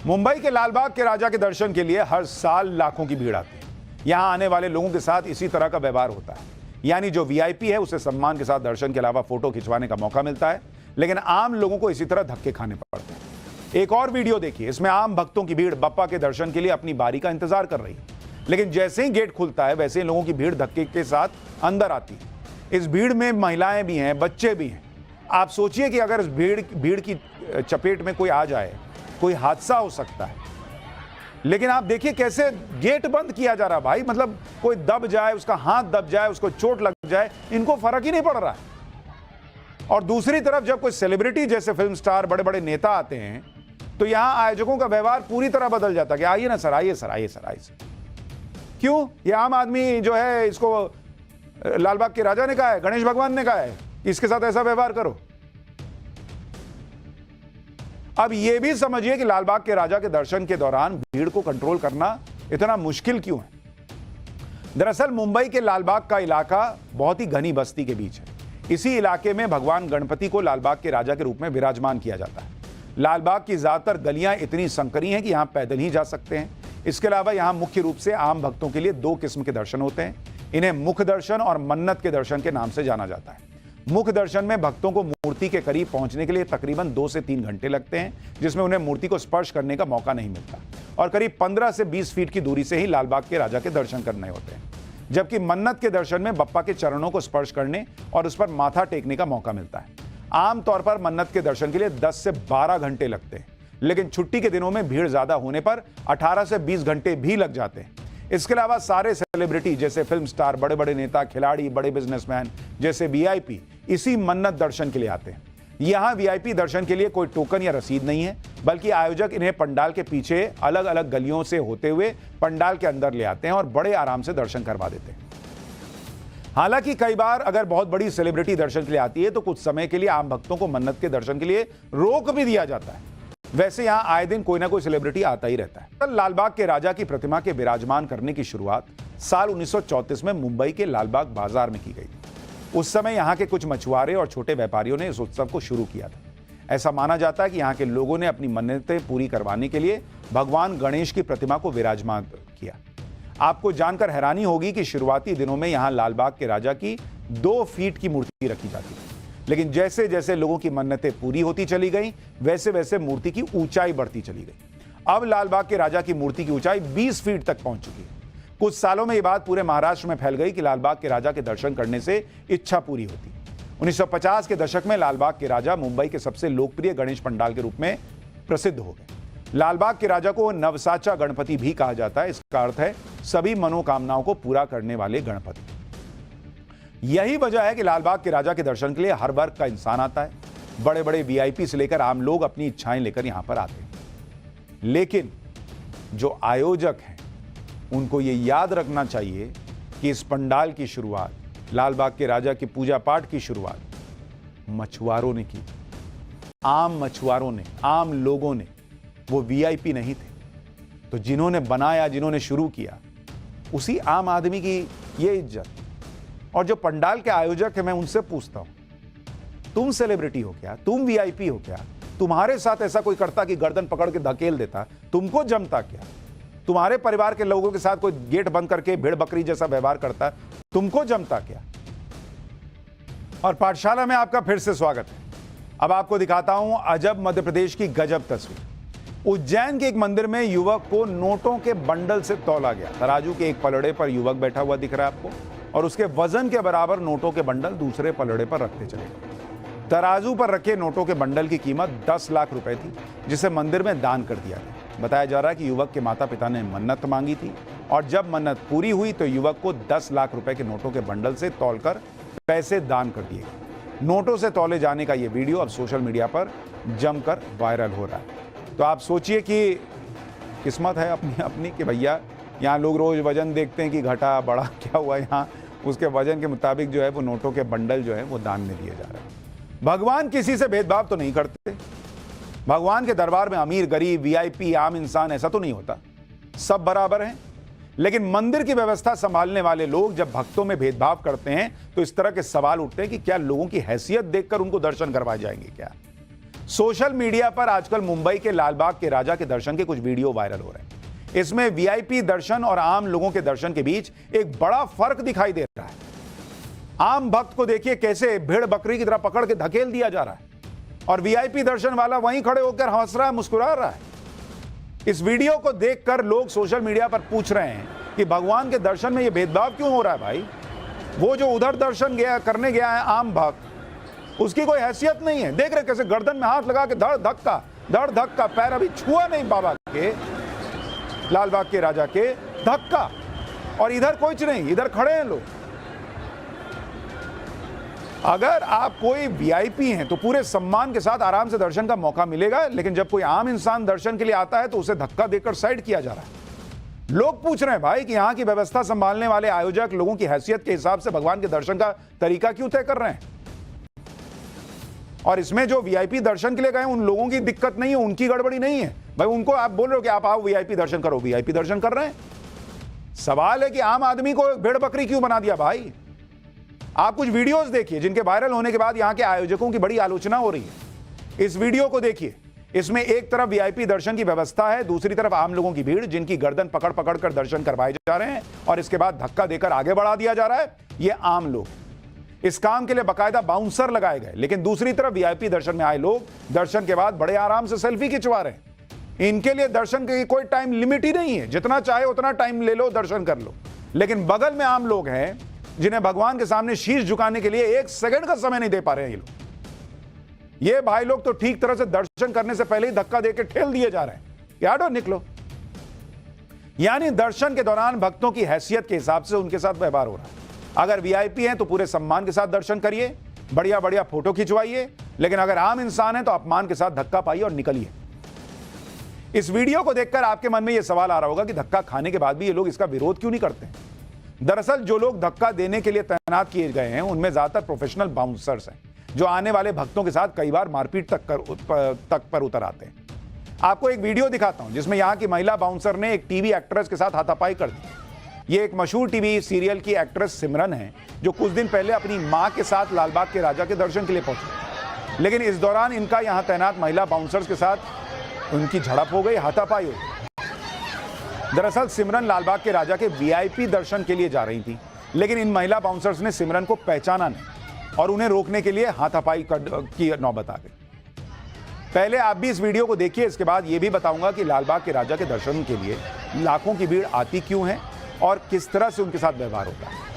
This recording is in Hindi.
मुंबई के लालबाग के राजा के दर्शन के लिए हर साल लाखों की भीड़ आती है। यहां आने वाले लोगों के साथ इसी तरह का व्यवहार होता है, यानी जो वीआईपी है उसे सम्मान के साथ दर्शन के अलावा फोटो खिंचवाने का मौका मिलता है, लेकिन आम लोगों को इसी तरह धक्के खाने पड़ते हैं। एक और वीडियो देखिए, इसमें आम भक्तों की भीड़ बप्पा के दर्शन के लिए अपनी बारी का इंतजार कर रही है, लेकिन जैसे ही गेट खुलता है वैसे ही लोगों की भीड़ धक्के के साथ अंदर आती है। इस भीड़ में महिलाएं भी हैं, बच्चे भी हैं। आप सोचिए कि अगर इस भीड़ की चपेट में कोई आ जाए, कोई हादसा हो सकता है। लेकिन आप देखिए कैसे गेट बंद किया जा रहा है भाई, मतलब कोई दब जाए, उसका हाथ दब जाए, उसको चोट लग जाए, इनको फर्क ही नहीं पड़ रहा है। और दूसरी तरफ जब कोई सेलिब्रिटी जैसे फिल्म स्टार, बड़े बड़े नेता आते हैं तो यहां आयोजकों का व्यवहार पूरी तरह बदल जाता है कि आइए ना सर, आइए सर, आइए सर, आइए सर। क्यों? ये आम आदमी जो है, इसको लालबाग के राजा ने कहा है, गणेश भगवान ने कहा है इसके साथ ऐसा व्यवहार करो। अब यह भी समझिए कि लालबाग के राजा के दर्शन के दौरान भीड़ को कंट्रोल करना इतना मुश्किल क्यों है। दरअसल मुंबई के लालबाग का इलाका बहुत ही घनी बस्ती के बीच है। इसी इलाके में भगवान गणपति को लालबाग के राजा के रूप में विराजमान किया जाता है। लालबाग की ज्यादातर गलियां इतनी संकरी हैं कि यहां पैदल ही जा सकते हैं। इसके अलावा यहां मुख्य रूप से आम भक्तों के लिए दो किस्म के दर्शन होते हैं। इन्हें मुख दर्शन और मन्नत के दर्शन के नाम से जाना जाता है। मुख दर्शन में भक्तों को मूर्ति के करीब पहुंचने के लिए तकरीबन 2 से 3 घंटे लगते हैं, जिसमें उन्हें मूर्ति को स्पर्श करने का मौका नहीं मिलता और करीब 15 से 20 फीट की दूरी से ही लालबाग के राजा के दर्शन करने होते हैं। जबकि मन्नत के दर्शन में बप्पा के चरणों को स्पर्श करने और उस पर माथा टेकने का मौका मिलता है। आमतौर पर मन्नत के दर्शन के लिए 10 से 12 घंटे लगते हैं, लेकिन छुट्टी के दिनों में भीड़ ज्यादा होने पर 18 से 20 घंटे भी लग जाते हैं। इसके अलावा सारे सेलिब्रिटी जैसे फिल्म स्टार, बड़े बड़े नेता, खिलाड़ी, बड़े बिजनेसमैन जैसे वीआईपी इसी मन्नत दर्शन के लिए आते हैं। यहां वीआईपी दर्शन के लिए कोई टोकन या रसीद नहीं है, बल्कि आयोजक इन्हें पंडाल के पीछे अलग अलग गलियों से होते हुए पंडाल के अंदर ले आते हैं और बड़े आराम से दर्शन करवा देते हैं। हालांकि कई बार अगर बहुत बड़ी सेलिब्रिटी दर्शन के लिए आती है तो कुछ समय के लिए आम भक्तों को मन्नत के दर्शन के लिए रोक भी दिया जाता है। वैसे यहां आए दिन कोई ना कोई सेलिब्रिटी आता ही रहता है। कल लालबाग के राजा की प्रतिमा के विराजमान करने की शुरुआत साल 1934 में मुंबई के लालबाग बाजार में की गई थी। उस समय यहां के कुछ मछुआरे और छोटे व्यापारियों ने इस उत्सव को शुरू किया था। ऐसा माना जाता है कि यहां के लोगों ने अपनी मन्नतें पूरी करवाने के लिए भगवान गणेश की प्रतिमा को विराजमान किया। आपको जानकर हैरानी होगी कि शुरुआती दिनों में यहां लालबाग के राजा की 2 फीट की मूर्ति रखी जाती थी, लेकिन जैसे जैसे लोगों की मन्नतें पूरी होती चली गई वैसे वैसे मूर्ति की ऊंचाई बढ़ती चली गई। अब लालबाग के राजा की मूर्ति की ऊंचाई 20 फीट तक पहुंच चुकी है। कुछ सालों में यह बात पूरे महाराष्ट्र में फैल गई कि लालबाग के राजा के दर्शन करने से इच्छा पूरी होती। 1950 के दशक में लालबाग के राजा मुंबई के सबसे लोकप्रिय गणेश पंडाल के रूप में प्रसिद्ध हो गए। लालबाग के राजा को नवसाचा गणपति भी कहा जाता है। इसका अर्थ है सभी मनोकामनाओं को पूरा करने वाले गणपति। यही वजह है कि लालबाग के राजा के दर्शन के लिए हर वर्ग का इंसान आता है। बड़े बड़े वीआईपी से लेकर आम लोग अपनी इच्छाएं लेकर यहां पर आते हैं। लेकिन जो आयोजक हैं उनको ये याद रखना चाहिए कि इस पंडाल की शुरुआत, लालबाग के राजा की पूजा पाठ की शुरुआत मछुआरों ने की। आम मछुआरों ने, आम लोगों ने, वो वीआईपी नहीं थे। तो जिन्होंने बनाया, जिन्होंने शुरू किया, उसी आम आदमी की ये इज्जत। और जो पंडाल के आयोजक है, मैं उनसे पूछता हूं, तुम सेलिब्रिटी हो क्या? तुम वीआईपी हो क्या? तुम्हारे साथ ऐसा कोई करता कि गर्दन पकड़ के धकेल देता, तुमको जमता क्या? तुम्हारे परिवार के लोगों के साथ कोई गेट बंद करके भेड़ बकरी जैसा व्यवहार करता, तुमको जमता क्या? और पाठशाला में आपका फिर से स्वागत है। अब आपको दिखाता हूं अजब मध्य प्रदेश की गजब तस्वीर। उज्जैन के एक मंदिर में युवक को नोटों के बंडल से तौला गया। तराजू के एक पलड़े पर युवक बैठा हुआ दिख रहा है आपको, और उसके वजन के बराबर नोटों के बंडल दूसरे पलड़े पर रखते चले गए। तराजू पर रखे नोटों के बंडल की कीमत 10 लाख रुपए थी, जिसे मंदिर में दान कर दिया गया। बताया जा रहा है कि युवक के माता पिता ने मन्नत मांगी थी और जब मन्नत पूरी हुई तो युवक को 10 लाख रुपए के नोटों के बंडल से तौलकर पैसे दान कर दिए गए। नोटों से तौले जाने का यह वीडियो अब सोशल मीडिया पर जमकर वायरल हो रहा है। तो आप सोचिए कि किस्मत है अपनी अपनी कि भैया यहाँ लोग रोज वजन देखते हैं कि घटा बढ़ा क्या हुआ, यहाँ उसके वजन के मुताबिक जो है वो नोटों के बंडल जो है वो दान में दिए जा रहे हैं। भगवान किसी से भेदभाव तो नहीं करते। भगवान के दरबार में अमीर, गरीब, वीआईपी, आम इंसान ऐसा तो नहीं होता, सब बराबर हैं। लेकिन मंदिर की व्यवस्था संभालने वाले लोग जब भक्तों में भेदभाव करते हैं तो इस तरह के सवाल उठते हैं कि क्या लोगों की हैसियत देखकर उनको दर्शन करवाए जाएंगे क्या? सोशल मीडिया पर आजकल मुंबई के लालबाग के राजा के दर्शन के कुछ वीडियो वायरल हो रहे हैं। इसमें वीआईपी दर्शन और आम लोगों के दर्शन के बीच एक बड़ा फर्क दिखाई दे रहा है। आम भक्त को देखिए कैसे भेड़ बकरी की तरह पकड़ के धकेल दिया जा रहा है और वीआईपी दर्शन वाला वहीं खड़े होकर हंस रहा है, मुस्कुरा रहा है। इस वीडियो को देखकर लोग सोशल मीडिया पर पूछ रहे हैं कि भगवान के दर्शन में यह भेदभाव क्यों हो रहा है भाई? वो जो उधर दर्शन करने गया है आम भक्त, उसकी कोई हैसियत नहीं है। देख रहे कैसे गर्दन में हाथ लगा के धड़ धक्का, पैर अभी छुआ नहीं बाबा के, लालबाग के राजा के, धक्का। और इधर कुछ नहीं, इधर खड़े हैं लोग। अगर आप कोई वीआईपी हैं तो पूरे सम्मान के साथ आराम से दर्शन का मौका मिलेगा, लेकिन जब कोई आम इंसान दर्शन के लिए आता है तो उसे धक्का देकर साइड किया जा रहा है। लोग पूछ रहे हैं भाई कि यहां की व्यवस्था संभालने वाले आयोजक लोगों की हैसियत के हिसाब से भगवान के दर्शन का तरीका क्यों तय कर रहे हैं? और इसमें जो वीआईपी दर्शन के लिए गए उन लोगों की दिक्कत नहीं है, उनकी गड़बड़ी नहीं है भाई। उनको आप बोल रहे हो कि आप आओ वीआईपी दर्शन करो, वीआईपी दर्शन कर रहे हैं। सवाल है कि आम आदमी को भेड़ बकरी क्यों बना दिया भाई? आप कुछ वीडियोस देखिए जिनके वायरल होने के बाद यहां के आयोजकों की बड़ी आलोचना हो रही है। इस वीडियो को देखिए, इसमें एक तरफ वीआईपी दर्शन की व्यवस्था है, दूसरी तरफ आम लोगों की भीड़ जिनकी गर्दन पकड़ पकड़ कर दर्शन करवाए जा रहे हैं और इसके बाद धक्का देकर आगे बढ़ा दिया जा रहा है। ये आम लोग, इस काम के लिए बाकायदा बाउंसर लगाए गए, लेकिन दूसरी तरफ वीआईपी दर्शन में आए लोग दर्शन के बाद बड़े आराम से सेल्फी खिंचवा रहे हैं। इनके लिए दर्शन की कोई टाइम लिमिट ही नहीं है, जितना चाहे उतना टाइम ले लो, दर्शन कर लो। लेकिन बगल में आम लोग हैं जिन्हें भगवान के सामने शीश झुकाने के लिए 1 सेकंड का समय नहीं दे पा रहे हैं। ये भाई लोग तो ठीक तरह से दर्शन करने से पहले ही धक्का देकर ठेल दिए जा रहे हैं कि हटो निकलो। यानी दर्शन के दौरान भक्तों की हैसियत के हिसाब से उनके साथ व्यवहार हो रहा है। अगर वीआईपी हैं तो पूरे सम्मान के साथ दर्शन करिए, बढ़िया बढ़िया फोटो खिंचवाइए, लेकिन अगर आम इंसान है तो अपमान के साथ धक्का पाइए और निकलिए। इस वीडियो को देखकर आपके मन में यह सवाल आ रहा होगा कि धक्का खाने के बाद भी ये लोग इसका विरोध क्यों नहीं करते? दरअसल जो लोग धक्का देने के लिए तैनात किए गए हैं उनमें ज्यादातर प्रोफेशनल बाउंसर्स हैं जो आने वाले भक्तों के साथ कई बार मारपीट तक पर उतर आते हैं। आपको एक वीडियो दिखाता हूं जिसमें यहां की महिला बाउंसर ने एक टीवी एक्ट्रेस के साथ हाथापाई कर दी। ये एक मशहूर टीवी सीरियल की एक्ट्रेस सिमरन है जो कुछ दिन पहले अपनी मां के साथ लालबाग के राजा के दर्शन के लिए पहुंची, लेकिन इस दौरान इनका यहां तैनात महिला बाउंसर्स के साथ उनकी झड़प हो गई, हाथापाई हो गई। दरअसल सिमरन लालबाग के राजा के वीआईपी दर्शन के लिए जा रही थी, लेकिन इन महिला बाउंसर्स ने सिमरन को पहचाना नहीं और उन्हें रोकने के लिए हाथापाई की नौबत आ गई। पहले आप भी इस वीडियो को देखिए, इसके बाद यह भी बताऊंगा कि लालबाग के राजा के दर्शन के लिए लाखों की भीड़ आती क्यों है और किस तरह से उनके साथ व्यवहार होता है।